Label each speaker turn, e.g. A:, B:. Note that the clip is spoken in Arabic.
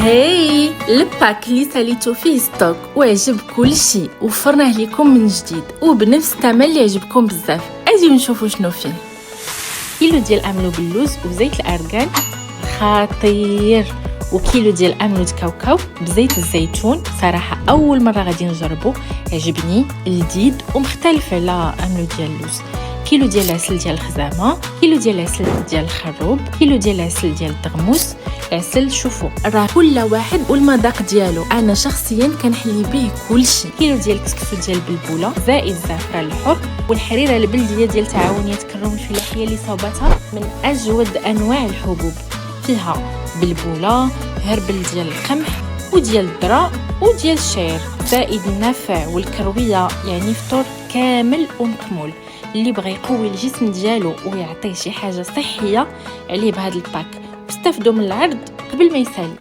A: هاي الباك اللي ساليتو فيه ستوك وعجب كل شيء وفرناه لكم من جديد وبنفس الثمن اللي عجبكم بزاف. اجيو نشوفوا شنو فيه. كيلو ديال املو باللوز وزيت الارغان خطير، وكيلو ديال املود كاوكاو بزيت الزيتون. صراحه اول مره غادي نجربه، عجبني جديد ومختلف على املود ديال اللوز. كيلو ديال العسل ديال الخزامه، كيلو ديال العسل ديال الخروب، كيلو ديال العسل ديال الطغموس. العسل شوفوا راه كل واحد والمذاق ديالو، انا شخصيا كنحلي به كلشي. كيلو ديال الكسكسو ديال البلبوله زائد الزعفران الحر والحريره البلديه ديال تعاونيه كروم الفلاحيه اللي صوبتها من اجود انواع الحبوب. فيها بلبوله، هربل ديال القمح وديال الذره وديال الشعير، زائد النافع والكرويه، يعني فطور كامل ومكمول. اللي بغى يقوي الجسم ديالو ويعطيه شي حاجه صحيه عليه بهذا الباك. واستفدوا من العرض قبل ما يسالي.